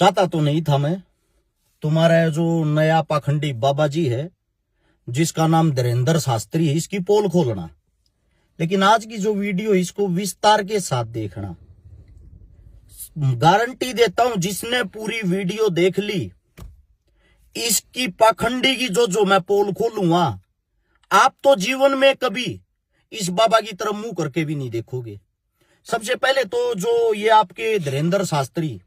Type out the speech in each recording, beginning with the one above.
चाहता तो नहीं था मैं तुम्हारा जो नया पाखंडी बाबा जी है जिसका नाम धीरेंद्र शास्त्री है इसकी पोल खोलना, लेकिन आज की जो वीडियो इसको विस्तार के साथ देखना। गारंटी देता हूं जिसने पूरी वीडियो देख ली इसकी पाखंडी की जो मैं पोल खोलूंगा आप तो जीवन में कभी इस बाबा की तरफ मुंह करके भी नहीं देखोगे। सबसे पहले तो जो ये आपके धीरेंद्र शास्त्री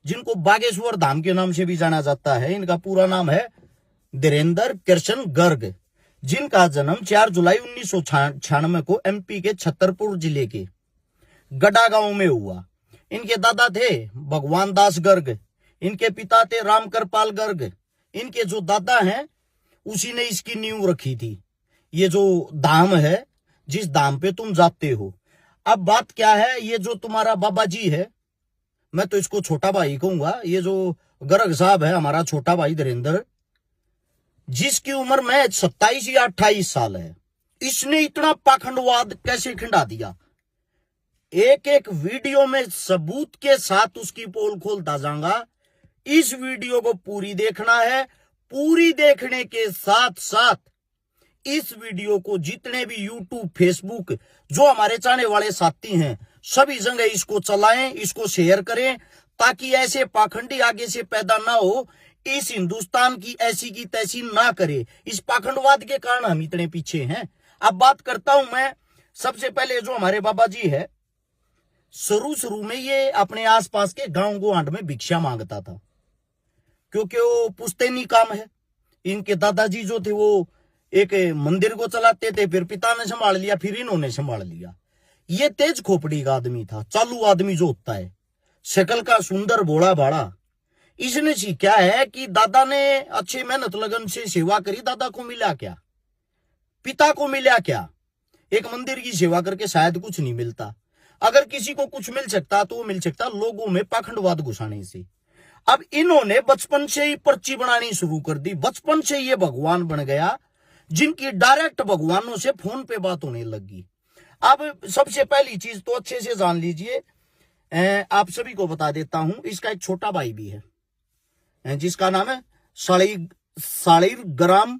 जिनको बागेश्वर धाम के नाम से भी जाना जाता है, इनका पूरा नाम है धीरेंद्र कृष्ण गर्ग, जिनका जन्म 4 जुलाई 1996 को एमपी के छतरपुर जिले के गड़ा गांव में हुआ। इनके दादा थे भगवान दास गर्ग, इनके पिता थे राम कृपाल गर्ग। इनके जो दादा हैं उसी ने इसकी नींव रखी थी। ये जो धाम है जिस धाम पे तुम जाते हो। अब बात क्या है, ये जो तुम्हारा बाबा जी है, मैं तो इसको छोटा भाई कहूंगा, ये जो गर्ग साहब है हमारा छोटा भाई धीरेंद्र, जिसकी उम्र में 27 या 28 साल है, इसने इतना पाखंडवाद कैसे खिंडा दिया। एक एक वीडियो में सबूत के साथ उसकी पोल खोलता जाऊंगा। इस वीडियो को पूरी देखना है। पूरी देखने के साथ साथ इस वीडियो को जितने भी यूट्यूब फेसबुक जो हमारे चाहने वाले साथी हैं सभी जगह इसको चलाएं, इसको शेयर करें, ताकि ऐसे पाखंडी आगे से पैदा ना हो, इस हिंदुस्तान की ऐसी की तैसी ना करे। इस पाखंडवाद के कारण हम इतने पीछे हैं। अब बात करता हूं मैं सबसे पहले जो हमारे बाबा जी है, शुरू में ये अपने आसपास के गांव गुआंढ में भिक्षा मांगता था, क्योंकि वो पुश्तैनी काम है। इनके दादाजी जो थे वो एक मंदिर को चलाते थे, फिर पिता ने संभाल लिया, फिर इन्होंने संभाल लिया। ये तेज खोपड़ी का आदमी था, चालू आदमी जो होता है, शक्ल का सुंदर भोला भाड़ा। इसने सीखा है कि दादा ने अच्छे मेहनत लगन से सेवा करी, दादा को मिला क्या, पिता को मिला क्या। एक मंदिर की सेवा करके शायद कुछ नहीं मिलता। अगर किसी को कुछ मिल सकता तो वो मिल सकता लोगों में पाखंडवाद घुसाने से। अब इन्होंने बचपन से ही पर्ची बनानी शुरू कर दी। बचपन से ये भगवान बन गया, जिनकी डायरेक्ट भगवानों से फोन पे बात होने लगी। अब सबसे पहली चीज तो अच्छे से जान लीजिए, आप सभी को बता देता हूं, इसका एक छोटा भाई भी है जिसका नाम है सालिर ग्राम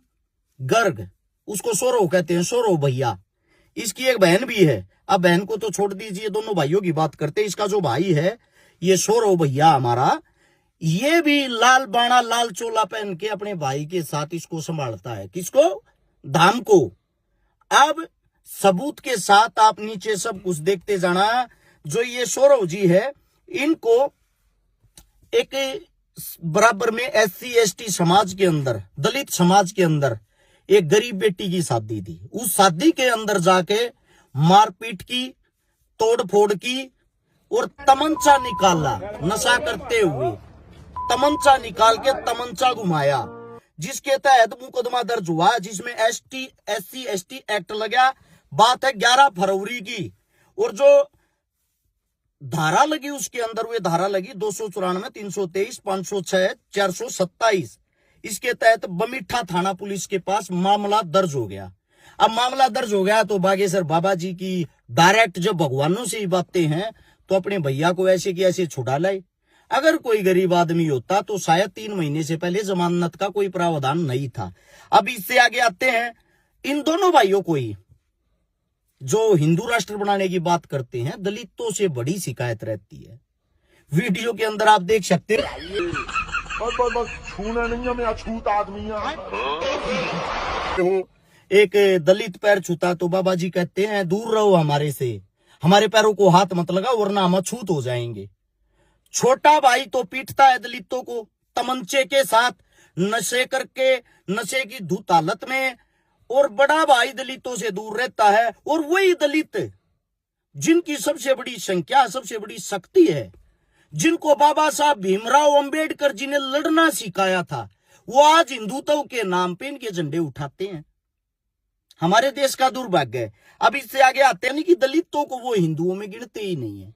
गर्ग, उसको सौरव कहते हैं, सौरव भैया। इसकी एक बहन भी है। अब बहन को तो छोड़ दीजिए, दोनों भाइयों की बात करते हैं। इसका जो भाई है ये सौरव भैया हमारा, ये भी लाल बाणा लाल चोला पहन के अपने भाई के साथ इसको संभालता है। किसको? धाम को। अब सबूत के साथ आप नीचे सब कुछ देखते जाना। जो ये सौरव जी है, इनको एक बराबर में SC/ST समाज के अंदर, दलित समाज के अंदर एक गरीब बेटी की शादी थी। उस शादी के अंदर जाके मारपीट की, तोड़फोड़ की और तमंचा निकाला। नशा करते हुए तमंचा निकाल के तमंचा घुमाया, जिसके तहत मुकदमा दर्ज हुआ, जिसमें SC/ST एक्ट लगा। बात है 11 फरवरी की। और जो धारा लगी उसके अंदर, वे धारा लगी 294, 323, 506, 427। इसके तहत बमीठा थाना पुलिस के पास मामला दर्ज हो गया। अब मामला दर्ज हो गया तो बागेश्वर बाबा जी की डायरेक्ट जब भगवानों से ही बातें हैं तो अपने भैया को ऐसे की ऐसे छुड़ा लाए। अगर कोई गरीब आदमी होता तो शायद 3 महीने से पहले जमानत का कोई प्रावधान नहीं था। अब इससे आगे आते हैं इन दोनों भाइयों को ही, जो हिंदू राष्ट्र बनाने की बात करते हैं, दलितों से बड़ी शिकायत रहती है। वीडियो के अंदर आप देख सकते हैं, छूना नहीं है, मैं अछूत आदमी हूं। एक दलित पैर छूता तो बाबा जी कहते हैं दूर रहो हमारे से, हमारे पैरों को हाथ मत लगाओ वरना हम अछूत हो जाएंगे। छोटा भाई तो पीटता है दलितों को तमंचे के साथ, नशे करके, नशे की धुत हालत में, और बड़ा भाई दलितों से दूर रहता है। और वही दलित जिनकी सबसे बड़ी संख्या, सबसे बड़ी शक्ति है, जिनको बाबा साहब भीमराव अंबेडकर जी ने लड़ना सिखाया था, वो आज हिंदुत्व के नाम पे इनके झंडे उठाते हैं। हमारे देश का दुर्भाग्य है। अब इससे आगे आते हैं कि दलितों को वो हिंदुओं में गिनते ही नहीं है।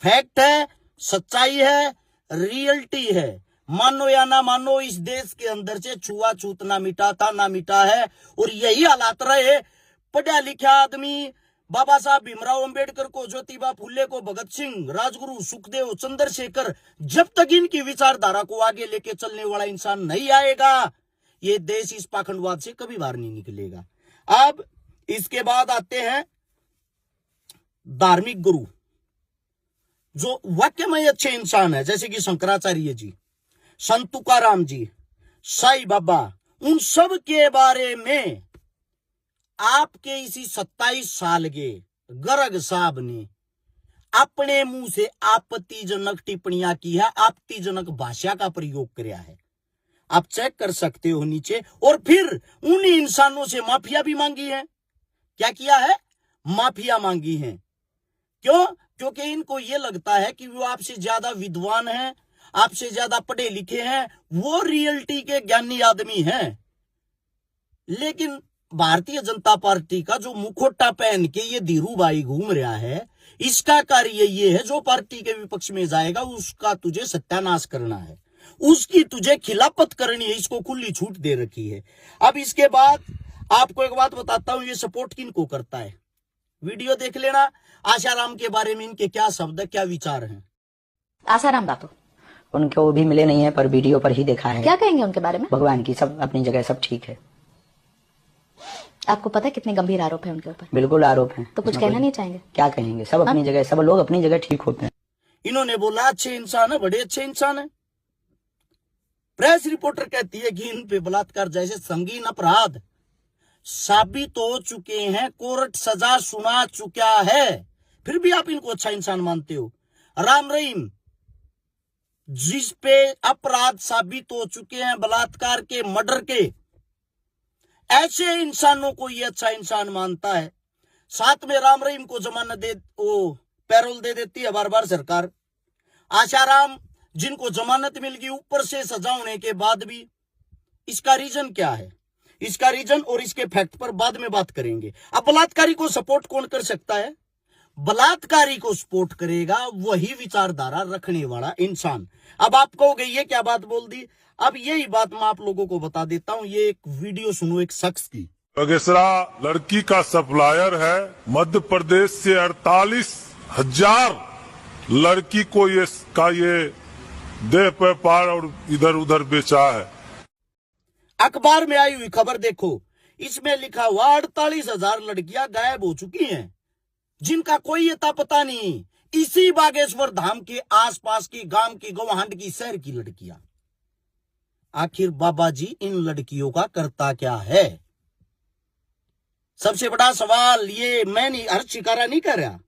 फैक्ट है, सच्चाई है, रियलिटी है। मानो या ना मानो, इस देश के अंदर से छुआछूत ना मिटा था, ना मिटा है। और यही हालात रहे। पढ़ा लिखा आदमी, बाबा साहब भीमराव अंबेडकर को, ज्योतिबा फुले को, भगत सिंह, राजगुरु, सुखदेव, चंद्रशेखर, जब तक इनकी विचारधारा को आगे लेके चलने वाला इंसान नहीं आएगा, ये देश इस पाखंडवाद से कभी बाहर नहीं निकलेगा। अब इसके बाद आते हैं धार्मिक गुरु, जो वाक्य में अच्छे इंसान है, जैसे कि शंकराचार्य जी, संत तुकाराम जी, साईं बाबा, उन सब के बारे में आपके इसी 27 साल के गर्ग साहब ने अपने मुंह से आपत्तिजनक टिप्पणियां की है, आपत्तिजनक भाषा का प्रयोग किया है। आप चेक कर सकते हो नीचे। और फिर उन इंसानों से माफिया भी मांगी है। क्या किया है? माफिया मांगी है। क्यों? क्योंकि इनको यह लगता है कि वो आपसे ज्यादा विद्वान हैं, आपसे ज्यादा पढ़े लिखे हैं, वो रियलिटी के ज्ञानी आदमी हैं। लेकिन भारतीय जनता पार्टी का जो मुखोटा पहन के ये धीरू भाई घूम रहा है, इसका कार्य ये है, जो पार्टी के विपक्ष में जाएगा उसका तुझे सत्यानाश करना है, उसकी तुझे खिलाफत करनी है। इसको खुली छूट दे रखी है। अब इसके बाद आपको एक बात बताता हूं, ये सपोर्ट किनको करता है। वीडियो देख लेना। आशाराम के बारे में इनके क्या शब्द, क्या विचार हैं। आसाराम बापू, उनको भी मिले नहीं है, पर वीडियो पर ही देखा है। क्या कहेंगे उनके बारे में? भगवान की सब अपनी जगह सब ठीक है। आपको पता है कितने गंभीर आरोप है उनके ऊपर? बिल्कुल आरोप है। तो कुछ कहना नहीं चाहेंगे? क्या कहेंगे, सब अपनी जगह, सब लोग अपनी जगह ठीक होते हैं। इन्होंने बोला अच्छे इंसान है, बड़े अच्छे इंसान है। प्रेस रिपोर्टर कहती है कि इन पे बलात्कार जैसे संगीन अपराध साबित हो चुके हैं, कोर्ट सजा सुना चुका है, फिर भी आप इनको अच्छा इंसान मानते हो। राम रहीम, जिस पे अपराध साबित हो चुके हैं, बलात्कार के, मर्डर के, ऐसे इंसानों को ये अच्छा इंसान मानता है। साथ में राम रहीम को जमानत दे, वो पैरोल दे देती है बार बार सरकार। आशाराम जिनको जमानत मिल गई, ऊपर से सजा होने के बाद भी, इसका रीजन क्या है? इसका रीजन और इसके फैक्ट पर बाद में बात करेंगे। अब बलात्कारी को सपोर्ट कौन कर सकता है? बलात्कारी को सपोर्ट करेगा वही विचारधारा रखने वाला इंसान। अब आप कहोगे ये क्या बात बोल दी? अब यही बात मैं आप लोगों को बता देता हूं। ये एक वीडियो सुनो एक शख्स की। बगेसरा लड़की का सप्लायर है। मध्य प्रदेश से 48,000 लड़की को ये देह पे पार और इधर उधर बेचा है। अखबार में आई हुई खबर देखो, इसमें लिखा हुआ 48,000 लड़कियां गायब हो चुकी हैं, जिनका कोई अता पता नहीं। इसी बागेश्वर धाम के आसपास की, गांव की, गौहांड की, शहर की लड़कियां। आखिर बाबा जी इन लड़कियों का करता क्या है? सबसे बड़ा सवाल ये मैं नहीं, हर शिकारा नहीं कर रहा,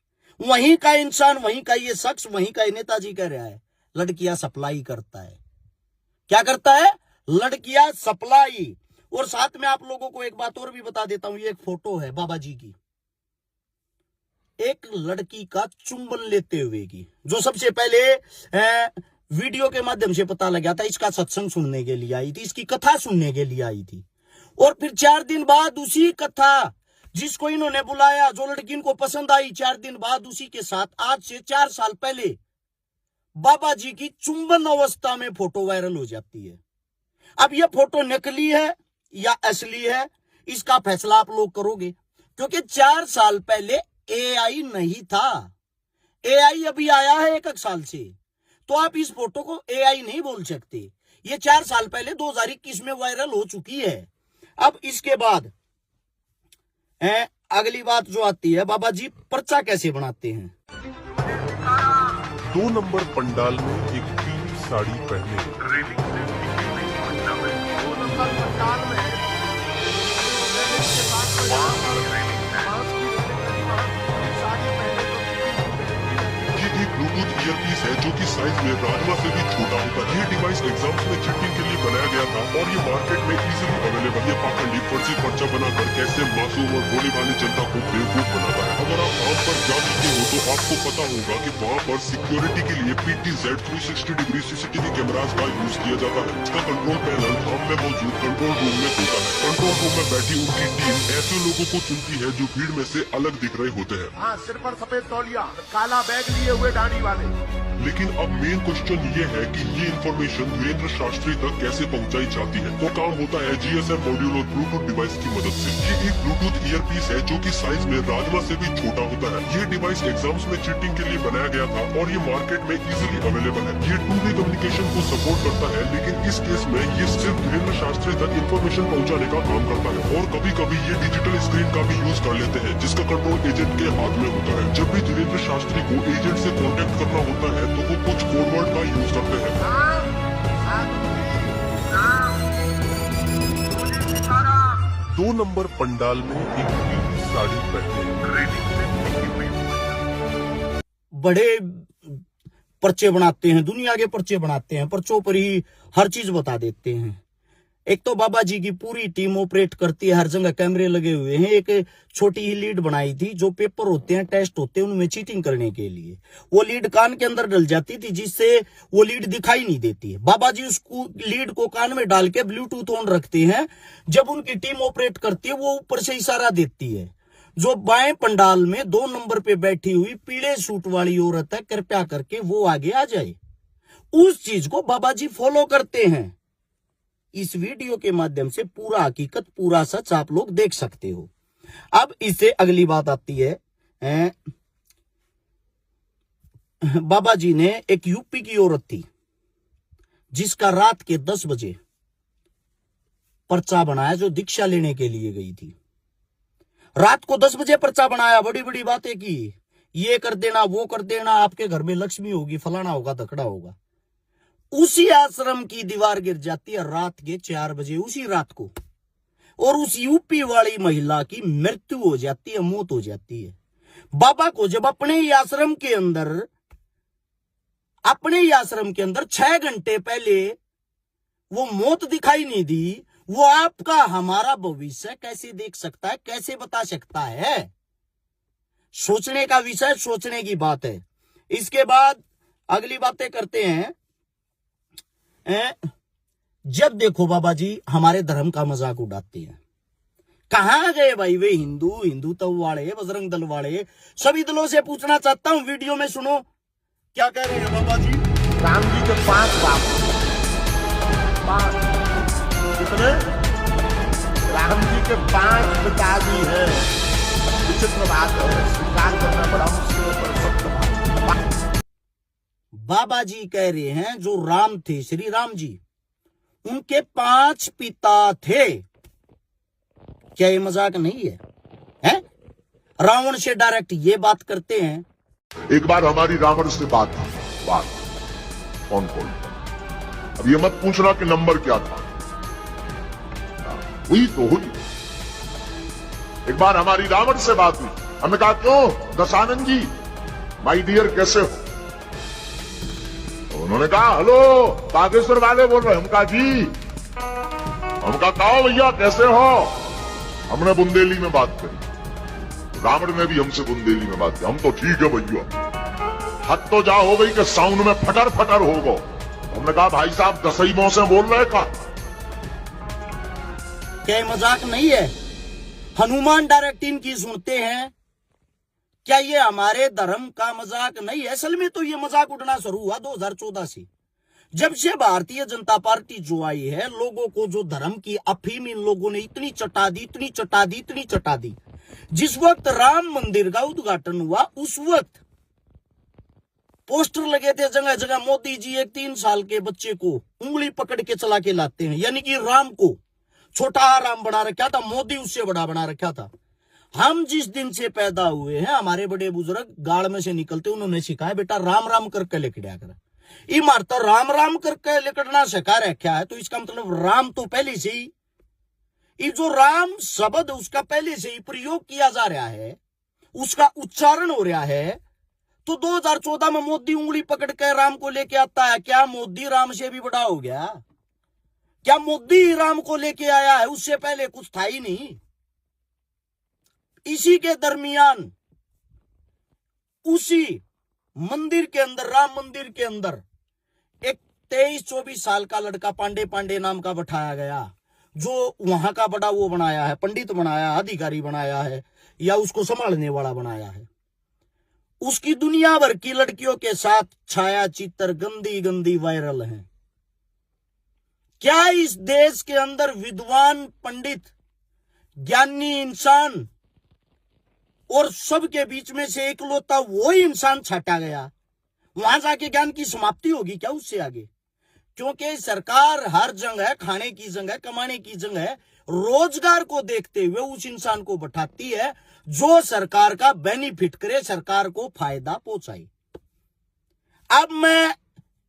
वहीं का इंसान, वहीं का ये शख्स, वहीं का ये नेताजी कह रहा है, लड़कियां सप्लाई करता है। क्या करता है? लड़कियां सप्लाई। और साथ में आप लोगों को एक बात और भी बता देता हूं, ये एक फोटो है बाबा जी की, एक लड़की का चुंबन लेते हुए की, जो सबसे पहले वीडियो के माध्यम से पता लगा था। इसका सत्संग सुनने के लिए आई थी, इसकी कथा सुनने के लिए आई थी। और फिर 4 दिन बाद उसी कथा, जिसको इन्होंने बुलाया, जो लड़की इनको पसंद आई, 4 दिन बाद उसी के साथ, आज से 4 साल पहले, बाबा जी की चुंबन अवस्था में फोटो वायरल हो जाती है। अब यह फोटो नकली है या असली है, इसका फैसला आप लोग करोगे, क्योंकि 4 साल पहले एआई नहीं था। एआई अभी आया है 1 साल से, तो आप इस फोटो को एआई नहीं बोल सकते। ये 4 साल पहले 2021 में वायरल हो चुकी है। अब इसके बाद अगली बात जो आती है, बाबा जी पर्चा कैसे बनाते हैं? 2 नंबर पंडाल में एक पीली साड़ी पहने ब्लूटूथ ईयरपीस है, जो कि साइज में राजमा से भी छोटा होता है। ये डिवाइस एग्जाम्स में चीटिंग के लिए बनाया गया था और ये मार्केट में इजीली अवेलेबल। ये पाखंडी फर्जी पर्चा बनाकर कैसे मासूम और भोली भाली जनता को बेवकूफ बनाता है। अगर आप वहाँ पर जा चुके हो तो आपको पता होगा कि वहाँ पर सिक्योरिटी के लिए PTZ 360 डिग्री CCTV कैमरास का यूज किया जाता है। इसका कंट्रोल पैनल धाम में मौजूद कंट्रोल रूम में होता है। कंट्रोल रूम में बैठी उनकी टीम ऐसे लोगों को चुनती है जो भीड़ में से अलग दिख रहे होते हैं। हाँ, सिर पर सफेद तौलिया, काला बैग लिए हुए दाढ़ी वाले। लेकिन अब मेन क्वेश्चन ये है कि ये इन्फॉर्मेशन धीरेन्द्र शास्त्री तक कैसे पहुंचाई जाती है। तो काम होता है GSM मॉड्यूल और ब्लूटूथ डिवाइस की मदद से। ये एक ब्लूटूथ ईयरपीस है जो कि साइज में राजमा से भी छोटा होता है। ये डिवाइस एग्जाम्स में चीटिंग के लिए बनाया गया था और ये मार्केट में इजीली अवेलेबल है। ये 2-वे कम्युनिकेशन को सपोर्ट करता है, लेकिन इस केस में ये सिर्फ धीरेन्द्र शास्त्री तक इन्फॉर्मेशन पहुँचाने का काम करता है। और कभी कभी ये डिजिटल स्क्रीन का भी यूज कर लेते हैं, जिसका कंट्रोल एजेंट के हाथ में होता है। जब भी धीरेन्द्र शास्त्री को एजेंट से कॉन्टेक्ट करना होता है तो वो कुछ कोड वर्ड का यूज करते हैं। 2 नंबर पंडाल में एक पीली साड़ी पहने बड़े पर्चे बनाते हैं, दुनिया के पर्चे बनाते हैं, पर्चों पर ही हर चीज बता देते हैं। एक तो बाबा जी की पूरी टीम ऑपरेट करती है, हर जगह कैमरे लगे हुए हैं। एक छोटी ही लीड बनाई थी, जो पेपर होते हैं, टेस्ट होते हैं, उनमें चीटिंग करने के लिए वो लीड कान के अंदर डल जाती थी, जिससे वो लीड दिखाई नहीं देती है। बाबा जी उसको लीड को कान में डाल के ब्लूटूथ ऑन रखते हैं। जब उनकी टीम ऑपरेट करती है, वो ऊपर से इशारा देती है। जो बाएं पंडाल में 2 नंबर पे बैठी हुई पीले सूट वाली औरत है, कृपया करके वो आगे आ जाए। उस चीज को बाबा जी फॉलो करते हैं। इस वीडियो के माध्यम से पूरा हकीकत, पूरा सच आप लोग देख सकते हो। अब इससे अगली बात आती है, बाबा जी ने एक यूपी की औरत थी जिसका रात के 10 बजे पर्चा बनाया, जो दीक्षा लेने के लिए गई थी। रात को 10 बजे पर्चा बनाया, बड़ी बड़ी बातें की, ये कर देना, वो कर देना, आपके घर में लक्ष्मी होगी, फलाना होगा, धकड़ा होगा। उसी आश्रम की दीवार गिर जाती है रात के 4 बजे, उसी रात को, और उस यूपी वाली महिला की मृत्यु हो जाती है, मौत हो जाती है। बाबा को जब अपने ही आश्रम के अंदर 6 घंटे पहले वो मौत दिखाई नहीं दी, वो आपका हमारा भविष्य कैसे देख सकता है, कैसे बता सकता है? सोचने का विषय, सोचने की बात है। इसके बाद अगली बातें करते हैं। जब देखो बाबा जी हमारे धर्म का मजाक उड़ाते हैं। कहां गए भाई वे हिंदू वाले, बजरंग दल वाले? सभी दलों से पूछना चाहता हूं, वीडियो में सुनो क्या कह रहे हैं बाबा जी। राम जी के 5 बाप, कितने? राम जी के 5 पिताजी हैं। विचित्र बात है, स्वीकार करना बड़ा मुश्किल है, पर सत्य बात। बाबा जी कह रहे हैं जो राम थे, श्री राम जी, उनके 5 पिता थे। क्या ये मजाक नहीं है? रावण से डायरेक्ट ये बात करते हैं। एक बार हमारी रावण से बात फोन कॉल। अब ये मत पूछना कि नंबर क्या था, हुई तो हुई। एक बार हमारी रावण से बात हुई, हमने कहा क्यों दशानंद जी, माय डियर कैसे हो? तो उन्होंने कहा हेलो बागेश्वर वाले बोल रहे। हम कहा जी, हम कहा भैया कैसे हो? हमने बुंदेली में बात करी, रावण ने भी हमसे बुंदेली में बात की। हम तो ठीक है भैया, हद तो जा हो गई कि साउंड में फटर फटर हो गो। हमने कहा भाई साहब दसईमों से बोल रहे का? क्या मजाक नहीं है? हनुमान डायरेक्ट इनकी सुनते हैं। क्या ये हमारे धर्म का मजाक नहीं है? असल में तो ये मजाक उड़ना शुरू हुआ 2014 से, जब से भारतीय जनता पार्टी जो आई है। लोगों को जो धर्म की अफीम इन लोगों ने इतनी चटा दी। जिस वक्त राम मंदिर का उद्घाटन हुआ, उस वक्त पोस्टर लगे थे जगह जगह। मोदी जी एक 3 साल के बच्चे को उंगली पकड़ के चला के लाते हैं, यानी कि राम को छोटा राम बना रखा था, मोदी उससे बड़ा बना रखा था। हम जिस दिन से पैदा हुए हैं, हमारे बड़े बुजुर्ग गाड़ में से निकलते उन्होंने सिखाया, बेटा राम राम करके लेकर कर। इमारत राम राम करके लेकड़ना सिखा रखा है, तो इसका मतलब राम तो पहले से ही, ये जो राम शब्द उसका पहले से ही प्रयोग किया जा रहा है, उसका उच्चारण हो रहा है। तो 2014 में मोदी उंगली पकड़ के राम को लेके आता है। क्या मोदी राम से भी बड़ा हो गया? क्या मोदी राम को लेके आया है? उससे पहले कुछ था ही नहीं। इसी के दरमियान उसी मंदिर के अंदर, राम मंदिर के अंदर, एक 23-24 साल का लड़का पांडे नाम का बैठाया गया, जो वहां का बड़ा वो बनाया है, पंडित बनाया, अधिकारी बनाया है, या उसको संभालने वाला बनाया है। उसकी दुनिया भर की लड़कियों के साथ छाया चित्र गंदी गंदी वायरल है। क्या इस देश के अंदर विद्वान पंडित ज्ञानी इंसान और सबके बीच में से एकलौता वो ही इंसान छाटा गया, वहां जाके ज्ञान की समाप्ति होगी क्या उससे आगे? क्योंकि सरकार हर जगह खाने की जगह, कमाने की जगह, रोजगार को देखते हुए उस इंसान को बैठाती है जो सरकार का बेनिफिट करे, सरकार को फायदा पहुंचाए। अब मैं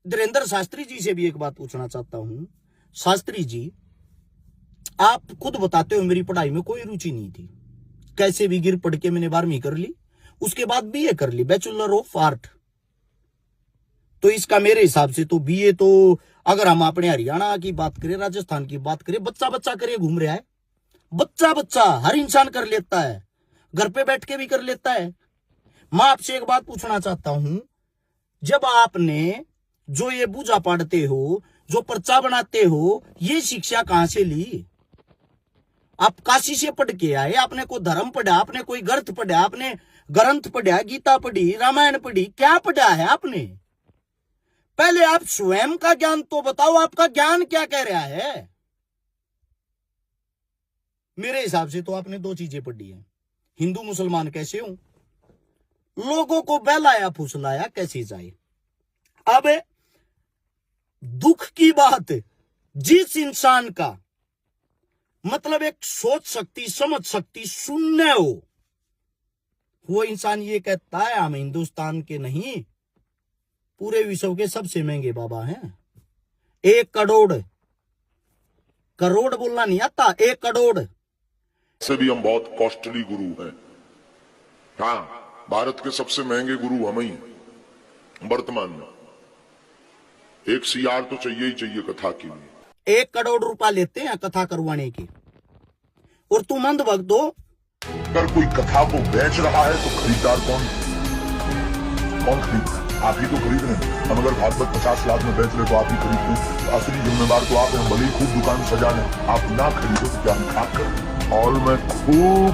धीरेन्द्र शास्त्री जी से भी एक बात पूछना चाहता हूं। शास्त्री जी, आप खुद बताते हो मेरी पढ़ाई में कोई रुचि नहीं थी, कैसे भी गिर पढ़ के मैंने 12वीं कर ली, उसके बाद बीए कर ली, बैचलर ऑफ आर्ट। तो इसका मेरे हिसाब से तो बीए तो अगर हम अपने हरियाणा की बात करें, राजस्थान की बात करें, बच्चा बच्चा करे घूम रहा है, बच्चा बच्चा हर इंसान कर लेता है, घर पे बैठ के भी कर लेता है। मैं आपसे एक बात पूछना चाहता हूं, जब आपने जो ये पूजा पाठते हो, जो पर्चा बनाते हो, ये शिक्षा कहां से ली? आप काशी से पढ़ के आए, आपने कोई धर्म पढ़ा, आपने कोई ग्रंथ पढ़ा, आपने ग्रंथ पढ़ा, गीता पढ़ी, रामायण पढ़ी, क्या पढ़ा है आपने? पहले आप स्वयं का ज्ञान तो बताओ, आपका ज्ञान क्या कह रहा है? मेरे हिसाब से तो आपने दो चीजें पढ़ी है, हिंदू मुसलमान कैसे हो, लोगों को बहलाया फुसलाया कैसे जाए। अब दुख की बात, जिस इंसान का मतलब एक सोच शक्ति, समझ शक्ति शून्य हो, वो इंसान ये कहता है हम हिंदुस्तान के नहीं, पूरे विश्व के सबसे महंगे बाबा हैं। 1 करोड़, करोड़ बोलना नहीं आता, 1 करोड़ से भी हम बहुत कॉस्टली गुरु हैं। हाँ, भारत के सबसे महंगे गुरु हम ही हैं वर्तमान में। 1 CR तो चाहिए ही चाहिए कथा के लिए। 1 करोड़ रुपया लेते हैं कथा करवाने के, और तुम अंधभक्त हो। अगर कोई कथा को बेच रहा है तो खरीदार कौन खरीद? आप ही तो खरीद रहे हैं। हम अगर भागवत 50 लाख में बेच रहे तो आप ही खरीद रहे हैं। असली जिम्मेदार तो आप हैं। भले ही खूब दुकान सजा लें, आप ना खरीदो तो क्या हम खाक करें? और मैं खूब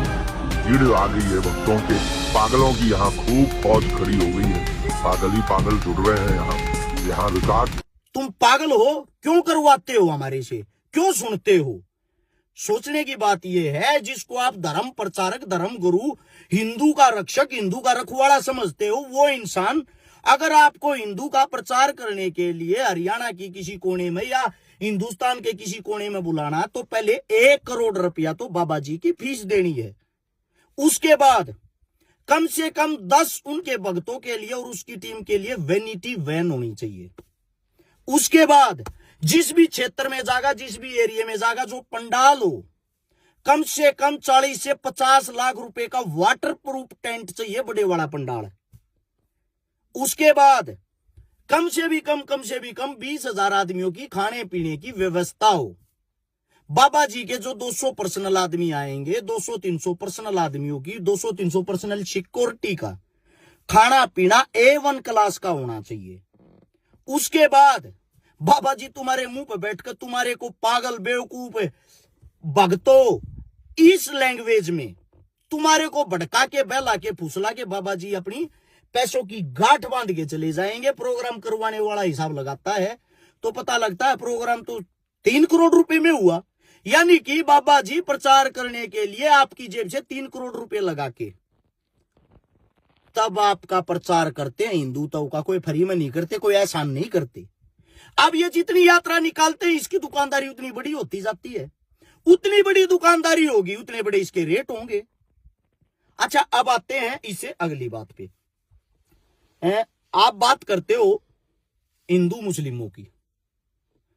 भीड़ आ गई है भक्तों के, पागलों की यहाँ खूब फौज खड़ी हो गई है। पागल ही पागल जुड़ रहे हैं यहाँ रिकॉर्ड। तुम पागल हो, क्यों करवाते हो हमारे से, क्यों सुनते हो? सोचने की बात यह है, जिसको आप धर्म प्रचारक, धर्म गुरु, हिंदू का रक्षक, हिंदू का रखवाला समझते हो, वो इंसान अगर आपको हिंदू का प्रचार करने के लिए हरियाणा की किसी कोने में या हिंदुस्तान के किसी कोने में बुलाना, तो पहले 1 करोड़ रुपया तो बाबा जी की फीस देनी है। उसके बाद कम से कम 10 उनके भक्तों के लिए और उसकी टीम के लिए वैनिटी वैन होनी चाहिए। उसके बाद जिस भी क्षेत्र में जागा, जिस भी एरिया में जागा, जो पंडाल हो, कम से कम 40 से 50 लाख रुपए का वाटर प्रूफ टेंट चाहिए, बड़े वाला पंडाल। उसके बाद कम से भी कम 20,000 आदमियों की खाने पीने की व्यवस्था हो। बाबा जी के जो 200 पर्सनल आदमी आएंगे, 200-300 पर्सनल आदमियों की 200-300 पर्सनल सिक्योरिटी का खाना पीना A1 क्लास का होना चाहिए। उसके बाद बाबा जी तुम्हारे मुंह पे बैठकर तुम्हारे को पागल, बेवकूफ, भक्तों, इस लैंग्वेज में तुम्हारे को भड़का के, बहला के, फुसला के बाबा जी अपनी पैसों की गांठ बांध के चले जाएंगे। प्रोग्राम करवाने वाला हिसाब लगाता है तो पता लगता है प्रोग्राम तो 3 करोड़ रुपए में हुआ। यानी कि बाबा जी प्रचार करने के लिए आपकी जेब से 3 करोड़ रुपए लगा के तब आपका प्रचार करते हैं। हिंदुत्व का कोई फ्री में नहीं करते, कोई एहसान नहीं करते। अब ये जितनी यात्रा निकालते हैं, इसकी दुकानदारी उतनी बड़ी होती जाती है। उतनी बड़ी दुकानदारी होगी, उतने बड़े इसके रेट होंगे। अच्छा, अब आते हैं इससे अगली बात पे। आप बात करते हो हिंदू मुस्लिमों की।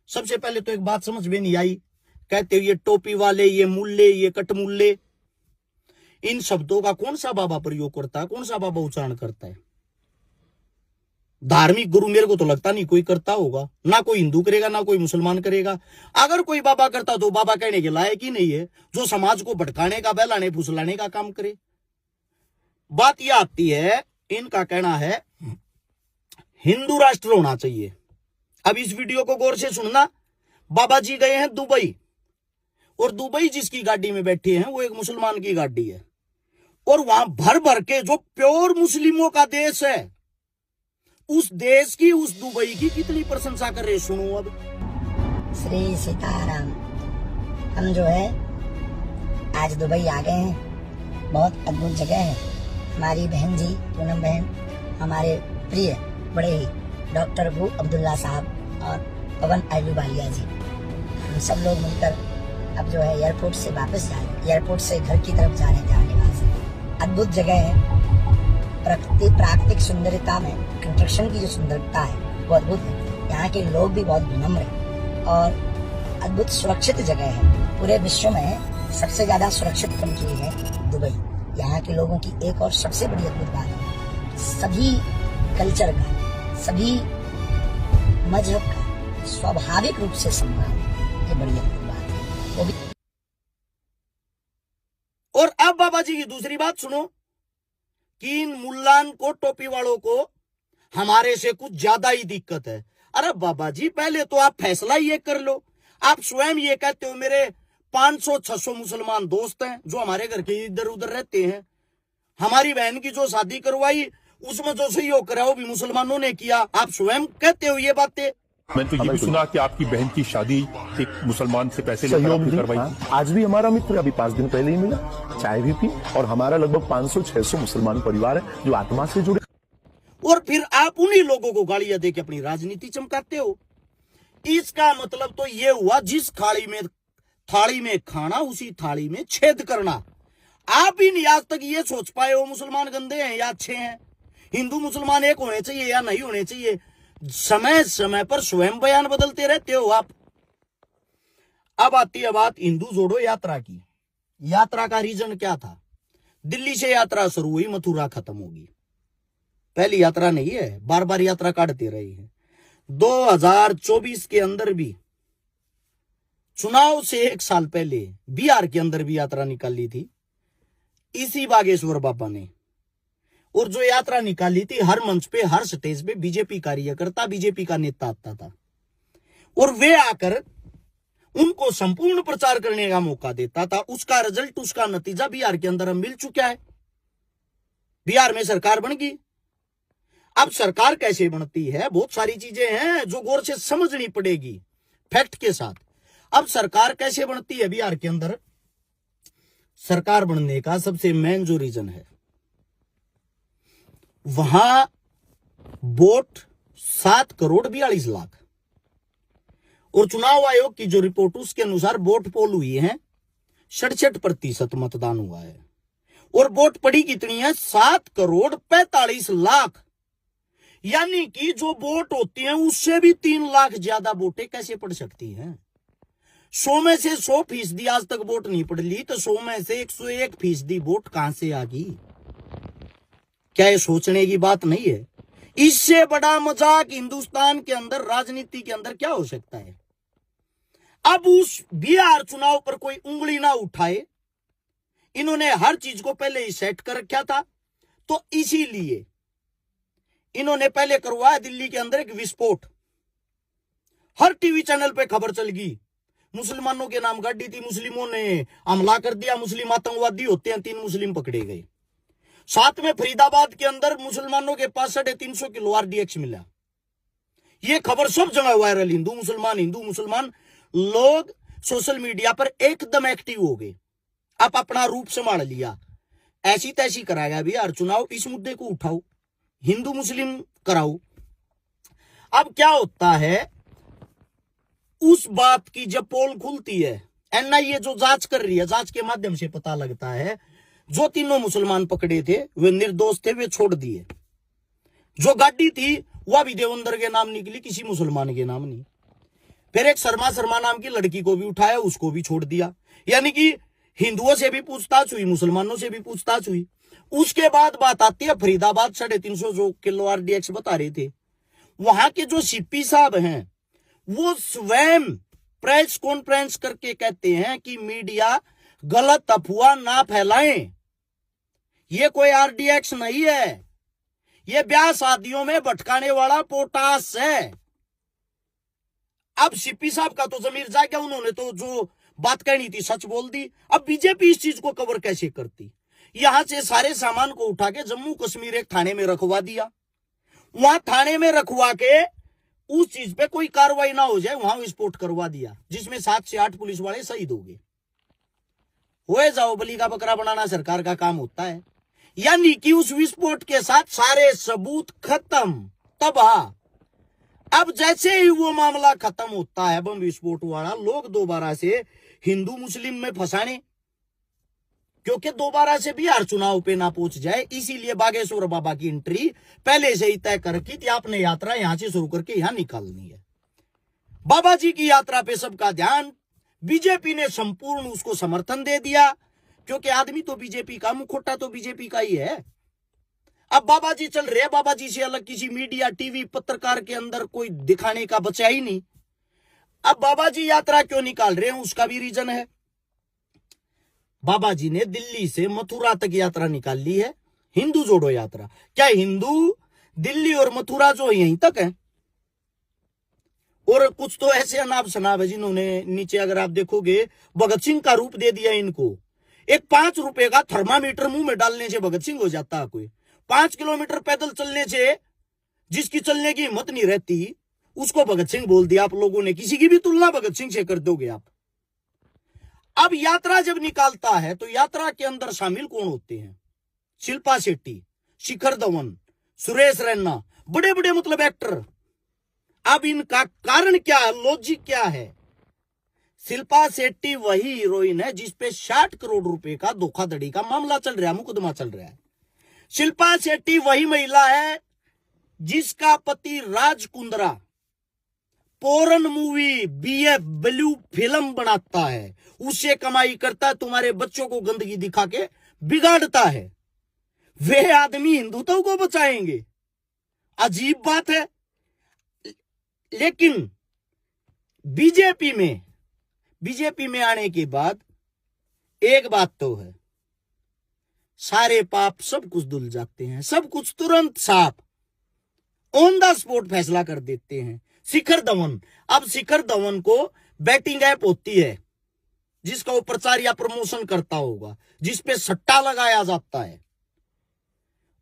सबसे पहले तो एक बात समझ में नहीं आई, कहते हो ये टोपी वाले, ये मुल्ले, ये कटमुल्ले, इन शब्दों का कौन सा बाबा प्रयोग करता है, कौन सा बाबा उच्चारण करता है? धार्मिक गुरु मेरे को तो लगता नहीं कोई करता होगा, ना कोई हिंदू करेगा ना कोई मुसलमान करेगा। अगर कोई बाबा करता तो बाबा कहने के लायक ही नहीं है, जो समाज को भटकाने का, बहलाने फुसलाने का काम करे। बात यह आती है, इनका कहना है हिंदू राष्ट्र होना चाहिए। अब इस वीडियो को गौर से सुनना। बाबा जी गए हैं दुबई, और दुबई जिसकी गाड़ी में बैठे हैं वो एक मुसलमान की गाड़ी है। और वहां भर भर के जो प्योर मुस्लिमों का देश है, उस देश की, उस दुबई की कितनी प्रशंसा कर रहे, सुनो अब। श्री सीताराम। हम जो है आज दुबई आ गए हैं, बहुत अद्भुत जगह है। हमारी बहन जी पूनम बहन, हमारे प्रिय बड़े ही डॉक्टर अबू अब्दुल्ला साहब और पवन अहलूवालिया जी, हम सब लोग मिलकर अब जो है एयरपोर्ट से वापस जा रहे हैं, एयरपोर्ट से घर की तरफ जा रहे हैं जाने वाले। अद्भुत जगह है, प्राकृतिक सुंदरता में कंस्ट्रक्शन की जो सुंदरता है वो अद्भुत है। यहाँ के लोग भी बहुत विनम्र हैं और अद्भुत सुरक्षित जगह है। पूरे विश्व में सबसे ज्यादा सुरक्षित कंट्री है दुबई। यहाँ के लोगों की एक और सबसे बड़ी अद्भुत बात है, सभी कल्चर का, सभी मजहब का स्वाभाविक रूप से सम्मान, ये बड़ी अद्भुत बात है वो भी। और अब बाबा जी की दूसरी बात सुनो कि इन मुल्लान को, टोपी वालों को हमारे से कुछ ज्यादा ही दिक्कत है। अरे बाबा जी, पहले तो आप फैसला ये कर लो। आप स्वयं ये कहते हो मेरे 500-600 मुसलमान दोस्त हैं जो हमारे घर के इधर उधर रहते हैं। हमारी बहन की जो शादी करवाई उसमें जो सहयोग करा वो भी मुसलमानों ने किया। आप स्वयं कहते हो ये बातें। मैंने तो ये भी सुना कि आपकी बहन की शादी एक मुसलमान से पैसे लेकर सहयोग आपने भी, करवाई। हाँ, आज भी हमारा मित्र अभी 5 दिन पहले ही मिला, चाय भी पी, और हमारा लगभग 500-600 मुसलमान परिवार है जो आत्मा से जुड़े। और फिर आप उन्हीं लोगों को गालियां देके अपनी राजनीति चमकाते हो। इसका मतलब तो ये हुआ, जिस थाली में खाना उसी थाली में छेद करना। आप भी नहीं आज तक ये सोच पाए हो मुसलमान गंदे हैं या अच्छे हैं, हिंदू मुसलमान एक होने चाहिए या नहीं होने चाहिए। समय समय पर स्वयं बयान बदलते रहते हो आप। अब आती है बात हिंदू जोड़ो यात्रा की। यात्रा का रीजन क्या था? दिल्ली से यात्रा शुरू हुई, मथुरा खत्म होगी। पहली यात्रा नहीं है, बार बार यात्रा काटते रही है। 2024 के अंदर भी, चुनाव से 1 साल पहले बिहार के अंदर भी यात्रा निकाली थी इसी बागेश्वर बाबा ने। और जो यात्रा निकाली थी, हर मंच पे, हर स्टेज पे बीजेपी कार्यकर्ता, बीजेपी का नेता आता था और वे आकर उनको संपूर्ण प्रचार करने का मौका देता था। उसका रिजल्ट, उसका नतीजा बिहार के अंदर मिल चुका है। बिहार में सरकार बन गई। अब सरकार कैसे बनती है, बहुत सारी चीजें हैं जो गौर से समझनी पड़ेगी फैक्ट के साथ। अब सरकार कैसे बनती है बिहार के अंदर? सरकार बनने का सबसे मेन जो रीजन है, वहां वोट 7 करोड़ 42 लाख, और चुनाव आयोग की जो रिपोर्ट उसके अनुसार वोट पोल हुई है 67% मतदान हुआ है। और वोट पड़ी कितनी है? 7 करोड़ 45 लाख। यानी कि जो वोट होती हैं उससे भी 3 लाख ज्यादा वोटें कैसे पड़ सकती हैं? 100 में से 100% आज तक वोट नहीं पड़ ली, तो 100 में से 101% वोट कहां से आ गई? क्या ये सोचने की बात नहीं है? इससे बड़ा मजाक हिंदुस्तान के अंदर, राजनीति के अंदर क्या हो सकता है? अब उस बिहार चुनाव पर कोई उंगली ना उठाए, इन्होंने हर चीज को पहले ही सेट कर रखा था। तो इसीलिए इन्होंने पहले करवाया दिल्ली के अंदर एक विस्फोट। हर टीवी चैनल पे खबर चल गई, मुसलमानों के नाम गाड़ी थी, मुस्लिमों ने हमला कर दिया, मुस्लिम आतंकवादी होते हैं, 3 मुस्लिम पकड़े गए। साथ में फरीदाबाद के अंदर मुसलमानों के पास 350 किलो RDX मिला। ये खबर सब जगह वायरल। हिंदू मुसलमान लोग सोशल मीडिया पर एकदम एक्टिव हो गए। आप अपना रूप संभाल लिया, ऐसी तैसी कराया बिहार चुनाव, इस मुद्दे को उठाओ, हिंदू मुस्लिम कराओ। अब क्या होता है, उस बात की जब पोल खुलती है, NIA जो जांच कर रही है, जांच के माध्यम से पता लगता है जो 3 मुसलमान पकड़े थे वे निर्दोष थे, वे छोड़ दिए। जो गाड़ी थी वह भी देवेंद्र के नाम निकली, किसी मुसलमान के नाम नहीं। फिर एक शर्मा नाम की लड़की को भी उठाया, उसको भी छोड़ दिया। यानी कि हिंदुओं से भी पूछताछ हुई, मुसलमानों से भी पूछताछ हुई। उसके बाद बात आती है फरीदाबाद 350 किलो RDX बता रहे थे। वहां के जो CP साहब हैं वो स्वयं प्रेस कॉन्फ्रेंस करके कहते हैं कि मीडिया गलत अफवाह ना फैलाएं, ये कोई RDX नहीं है, ये ब्याह शादियों में भटकाने वाला पोटास है। अब CP साहब का तो जमीर जा गया, उन्होंने तो जो बात कहनी थी सच बोल दी। अब बीजेपी इस चीज को कवर कैसे करती? यहां से सारे सामान को उठा के जम्मू कश्मीर एक थाने में रखवा दिया। वहां थाने में रखवा के उस चीज पे कोई कार्रवाई ना हो जाए वहां विस्फोट करवा दिया, जिसमें 7 से 8 पुलिस वाले शहीद हो गए। होए जाओ बलि का बकरा बनाना सरकार का काम होता है। यानी कि उस विस्फोट के साथ सारे सबूत खत्म, तबाह। अब जैसे ही वो मामला खत्म होता है बम विस्फोट वाला, लोग दोबारा से हिंदू मुस्लिम में फंसाने, क्योंकि दोबारा से बिहार चुनाव पे ना पहुंच जाए, इसीलिए बागेश्वर बाबा की एंट्री पहले से ही तय कर रखी थी। आपने यात्रा यहां से शुरू करके यहां निकालनी है। बाबा जी की यात्रा पे सबका ध्यान, बीजेपी ने संपूर्ण उसको समर्थन दे दिया, क्योंकि आदमी तो बीजेपी का, मुखोटा तो बीजेपी का ही है। अब बाबा जी चल रहे, बाबा जी से अलग किसी मीडिया, टीवी, पत्रकार के अंदर कोई दिखाने का बचा ही नहीं। अब बाबा जी यात्रा क्यों निकाल रहे हैं उसका भी रीजन है। बाबा जी ने दिल्ली से मथुरा तक यात्रा निकाल ली है, हिंदू जोड़ो यात्रा। क्या हिंदू दिल्ली और मथुरा जो यहीं तक है? और कुछ तो ऐसे अनाप शनाप है जिन्होंने नीचे अगर आप देखोगे भगत सिंह का रूप दे दिया इनको। एक 5 रुपए का थर्मामीटर मुंह में डालने से भगत सिंह हो जाता है कोई। 5 किलोमीटर पैदल चलने से जिसकी चलने की हिम्मत नहीं रहती उसको भगत सिंह बोल दिया आप लोगों ने। किसी की भी तुलना भगत सिंह से कर दोगे आप। अब यात्रा जब निकालता है तो यात्रा के अंदर शामिल कौन होते हैं? शिल्पा शेट्टी, शिखर धवन, सुरेश रैना, बड़े बड़े मतलब एक्टर। अब इनका कारण क्या है, लॉजिक क्या है? शिल्पा शेट्टी वही हीरोइन है जिसपे 60 करोड़ रुपए का धोखाधड़ी का मामला चल रहा है, मुकदमा चल रहा है। शिल्पा शेट्टी वही महिला है जिसका पति Raj Kundra porn movie BF blue film बनाता है, उससे कमाई करता है, तुम्हारे बच्चों को गंदगी दिखा के बिगाड़ता है। वे आदमी हिंदुत्व को बचाएंगे? अजीब बात है। लेकिन बीजेपी में आने के बाद एक बात तो है, सारे पाप सब कुछ धुल जाते हैं, सब कुछ तुरंत साफ ऑन द स्पॉट फैसला कर देते हैं। शिखर धवन, अब शिखर धवन को बैटिंग ऐप होती है जिसका वो प्रचार या प्रमोशन करता होगा, जिसपे सट्टा लगाया जाता है,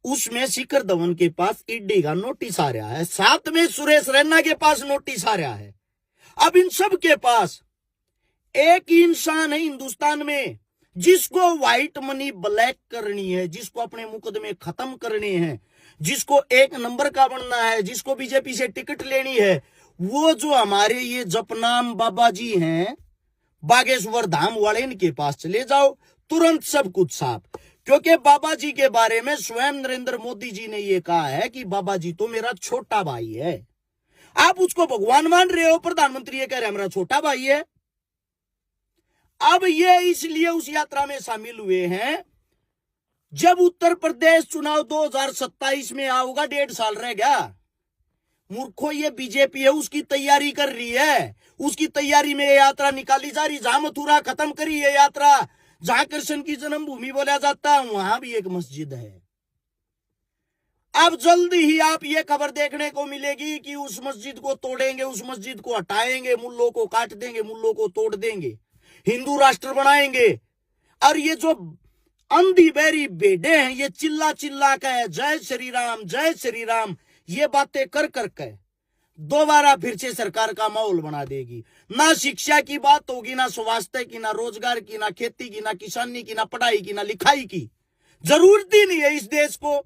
उसमें शिखर धवन के पास ईडी का नोटिस आ रहा है, साथ में सुरेश रैना के पास नोटिस आ रहा है। अब इन सब के पास एक ही इंसान है हिंदुस्तान में जिसको व्हाइट मनी ब्लैक करनी है, जिसको अपने मुकदमे खत्म करने हैं, जिसको 1 नंबर का बनना है, जिसको बीजेपी से टिकट लेनी है। वो जो हमारे ये जपनाम बाबा जी हैं बागेश्वर धाम वाले, इनके पास चले जाओ, तुरंत सब कुछ साफ। क्योंकि बाबा जी के बारे में स्वयं नरेंद्र मोदी जी ने ये कहा है कि बाबा जी तो मेरा छोटा भाई है। आप उसको भगवान मान रहे हो, प्रधानमंत्री ये कह रहे हैं मेरा छोटा भाई है। अब ये इसलिए उस यात्रा में शामिल हुए हैं, जब उत्तर प्रदेश चुनाव 2027 में आओगा, 1.5 साल रह गया। मूर्खों, ये बीजेपी है, उसकी तैयारी कर रही है, उसकी तैयारी में ये यात्रा निकाली जा रही। जहां मथुरा खत्म करी ये यात्रा, जहां कृष्ण की जन्मभूमि बोला जाता है, वहां भी एक मस्जिद है। अब जल्दी ही आप ये खबर देखने को मिलेगी कि उस मस्जिद को तोड़ेंगे, उस मस्जिद को हटाएंगे, मुल्लों को काट देंगे, मुल्लों को तोड़ देंगे, हिंदू राष्ट्र बनाएंगे। और ये जो अंधी बहरी बेड़े हैं, ये चिल्ला चिल्ला के जय श्री राम, जय श्री राम, ये बातें कर करके दोबारा फिर से सरकार का माहौल बना देगी। ना शिक्षा की बात होगी, ना स्वास्थ्य की, ना रोजगार की, ना खेती की, ना किसानी की, ना पढ़ाई की, ना लिखाई की। जरूरत ही नहीं है इस देश को।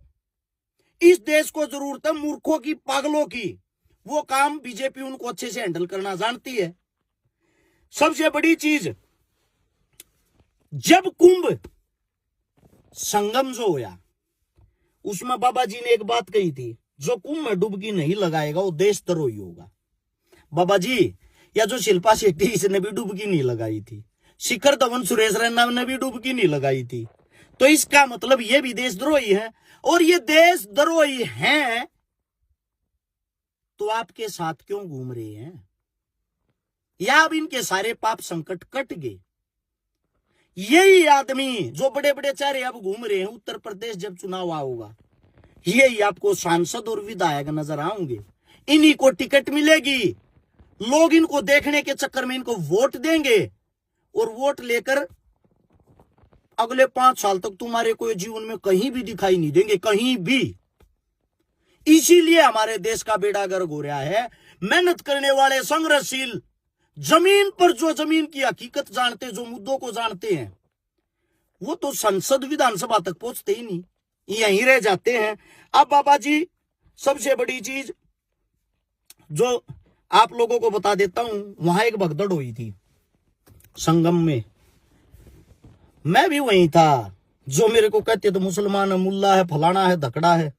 इस देश को जरूरत है मूर्खों की, पागलों की। वो काम बीजेपी उनको अच्छे से हैंडल करना जानती है। सबसे बड़ी चीज, जब कुंभ संगम जो होया, उसमें बाबा जी ने एक बात कही थी, जो कुंभ में डुबकी नहीं लगाएगा वो देशद्रोही होगा। बाबा जी, या जो शिल्पा शेट्टी, इसने भी डुबकी नहीं लगाई थी, शिखर धवन, सुरेश रैना ने भी डुबकी नहीं लगाई थी। तो इसका मतलब ये भी देशद्रोही है। और ये देशद्रोही हैं तो आपके साथ क्यों घूम रहे हैं? या अब इनके सारे पाप संकट कट गए? यही आदमी जो बड़े बड़े चेहरे अब घूम रहे हैं, उत्तर प्रदेश जब चुनाव होगा, यही आपको सांसद और विधायक नजर आएंगे। इन्हीं को टिकट मिलेगी, लोग इनको देखने के चक्कर में इनको वोट देंगे और वोट लेकर अगले 5 साल तक तुम्हारे को जीवन में कहीं भी दिखाई नहीं देंगे, कहीं भी। इसीलिए हमारे देश का बेड़ा गर्क हो रहा है। मेहनत करने वाले संघर्षशील, जमीन पर जो जमीन की हकीकत जानते, जो मुद्दों को जानते हैं, वो तो संसद विधानसभा तक पहुंचते ही नहीं, यहीं रह जाते हैं। अब बाबा जी, सबसे बड़ी चीज जो आप लोगों को बता देता हूं, वहां एक भगदड़ हुई थी संगम में, मैं भी वहीं था। जो मेरे को कहते तो मुसलमान है, मुल्ला है, फलाना है, धकड़ा है।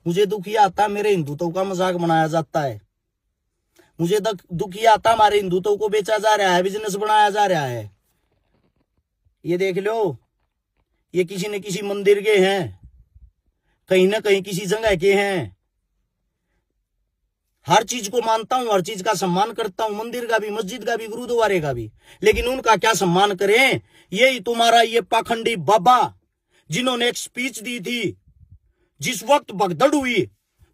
मुझे दुख ये आता मेरे हिंदुत्व का मजाक बनाया जाता है। मुझे दुख ये आता हमारे हिंदुत्व को बेचा जा रहा है, बिजनेस बनाया जा रहा है। ये देख लो, ये किसी न किसी मंदिर के हैं, कहीं ना कहीं किसी जगह के हैं। हर चीज को मानता हूं, हर चीज का सम्मान करता हूं, मंदिर का भी, मस्जिद का भी, गुरुद्वारे का भी, लेकिन उनका क्या सम्मान करें? यही तुम्हारा ये पाखंडी बाबा जिन्होंने एक स्पीच दी थी, जिस वक्त भगदड़ हुई,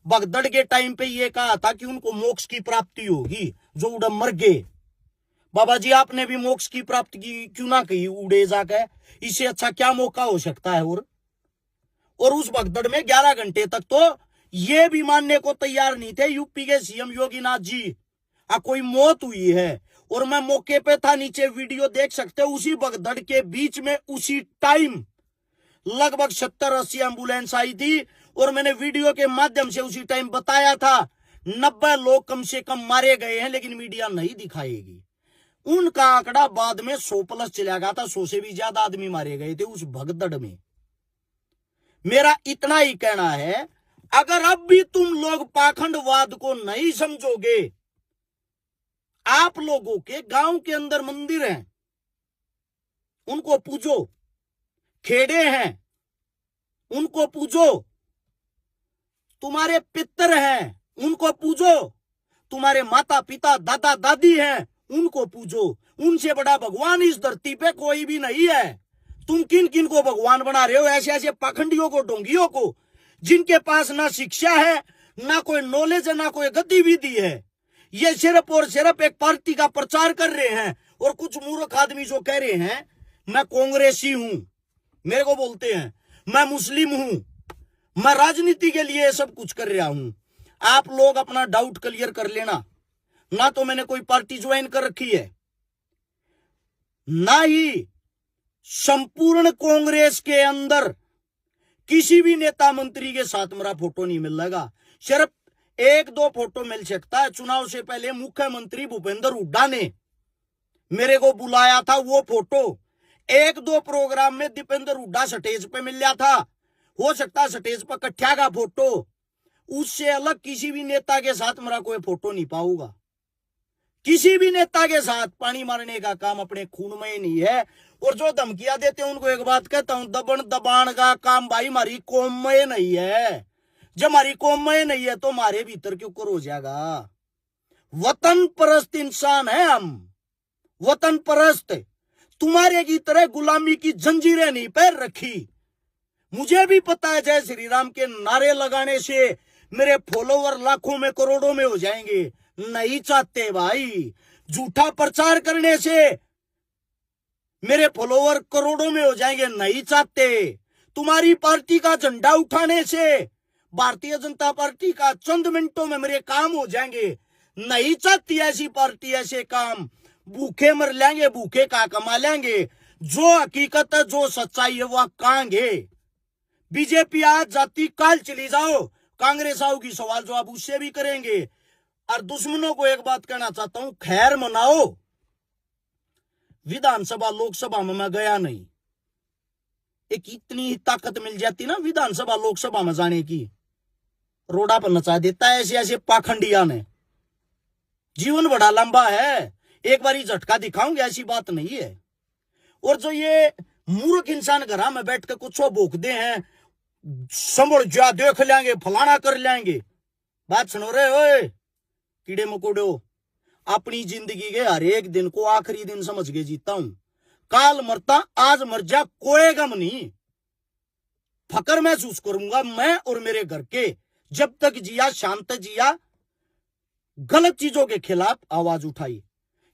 भगदड़ के टाइम पे ये कहा था कि उनको मोक्ष की प्राप्ति होगी, जो उड़े मर गए। बाबा जी, आपने भी मोक्ष की प्राप्ति की क्यों ना कही उड़े जाकर? इससे अच्छा क्या मौका हो सकता है? और उस भगदड़ में 11 घंटे तक तो ये भी मानने को तैयार नहीं थे यूपी के सीएम योगीनाथ जी कोई मौत हुई है। और मैं मौके पे था, नीचे वीडियो देख सकते हो। उसी भगदड़ के बीच में उसी टाइम लगभग 70-80 एम्बुलेंस आई थी, और मैंने वीडियो के माध्यम से उसी टाइम बताया था 90 लोग कम से कम मारे गए हैं, लेकिन मीडिया नहीं दिखाएगी। उनका आंकड़ा बाद में 100+ चला गया था, 100 से भी ज्यादा आदमी मारे गए थे उस भगदड़ में। मेरा इतना ही कहना है, अगर अब भी तुम लोग पाखंडवाद को नहीं समझोगे, आप लोगों के गांव के अंदर मंदिर हैं, उनको पूजो, खेड़े हैं, उनको पूजो, तुम्हारे पितर हैं, उनको पूजो, तुम्हारे माता पिता दादा दादी हैं, उनको पूजो। उनसे बड़ा भगवान इस धरती पे कोई भी नहीं है। तुम किन किन को भगवान बना रहे हो? ऐसे ऐसे पाखंडियों को, ढोंगियों को, जिनके पास ना शिक्षा है, ना कोई नॉलेज है, ना कोई गतिविधि है। ये सिर्फ और सिर्फ एक पार्टी का प्रचार कर रहे हैं। और कुछ मूर्ख आदमी जो कह रहे हैं मैं कांग्रेसी हूं, मेरे को बोलते हैं मैं मुस्लिम हूं, मैं राजनीति के लिए सब कुछ कर रहा हूं। आप लोग अपना डाउट क्लियर कर लेना। ना तो मैंने कोई पार्टी ज्वाइन कर रखी है, ना ही संपूर्ण कांग्रेस के अंदर किसी भी नेता मंत्री के साथ मेरा फोटो नहीं मिलेगा। सिर्फ 1-2 फोटो मिल सकता है। चुनाव से पहले मुख्यमंत्री भूपेंद्र हुड्डा ने मेरे को बुलाया था, वो फोटो 1-2 प्रोग्राम में दीपेंद्र हुड्डा स्टेज पे मिल गया था। हो सकता है स्टेज पर कट्ठा का फोटो, उससे अलग किसी भी नेता के साथ मेरा कोई फोटो नहीं पाऊंगा। किसी भी नेता के साथ पानी मारने का काम अपने खून में ही नहीं है। और जो धमकियां देते हैं उनको एक बात कहता हूं, दबन दबान का काम भाई हमारी कौम में नहीं है। जब हमारी कौम में नहीं है तो हमारे भीतर क्यों कर हो जाएगा? वतन परस्त इंसान है हम, वतन परस्त। तुम्हारे की तरह गुलामी की जंजीरें नहीं पैर रखी। मुझे भी पता है जय श्री राम के नारे लगाने से मेरे फॉलोवर लाखों में करोड़ों में हो जाएंगे। नहीं चाहते भाई। झूठा प्रचार करने से मेरे फॉलोवर करोड़ों में हो जाएंगे, नहीं चाहते। तुम्हारी पार्टी का झंडा उठाने से भारतीय जनता पार्टी का चंद मिनटों में मेरे काम हो जाएंगे, नहीं चाहती ऐसी पार्टी ऐसे काम। भूखे मर लेंगे, भूखे का कमा लेंगे। जो हकीकत है, जो सच्चाई है वह कहांगे। बीजेपी आज जाती, काल चली जाओ, कांग्रेस आओगी, सवाल जवाब उससे भी करेंगे। और दुश्मनों को एक बात कहना चाहता हूं, खैर मनाओ। विधानसभा लोकसभा में मैं गया नहीं। एक इतनी ताकत मिल जाती ना विधानसभा लोकसभा में जाने की, रोड़ा पर नचा देता है ऐसे ऐसे पाखंडिया ने। जीवन बड़ा लंबा है, एक बारी झटका दिखाऊंगे, ऐसी बात नहीं है। और जो ये मूर्ख इंसान घर में बैठ कर कुछ भोंकते हैं, संभल जा, देख लेंगे, फलाना कर लेंगे, बात सुनो रे ओए कीड़े मकोड़ो। अपनी जिंदगी के हर एक दिन को आखिरी दिन समझ के जीता हूं। काल मरता, आज मर जा, कोई गम नहीं। फकर महसूस करूंगा मैं और मेरे घर के। जब तक जिया, शांत जिया, गलत चीजों के खिलाफ आवाज उठाई।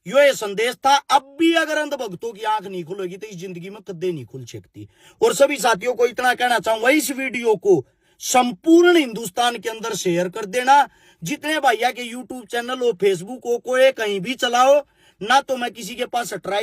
ये संदेश था। अब भी अगर अंधभक्तों की आंख नहीं खुलेगी तो इस जिंदगी में कदे नहीं खुल सकती। और सभी साथियों को इतना कहना चाहूंगा, इस वीडियो को संपूर्ण हिंदुस्तान के अंदर शेयर कर देना। जितने भैया के यूट्यूब चैनल हो, फेसबुक हो, कोई कहीं भी चलाओ ना, तो मैं किसी के पास ट्राई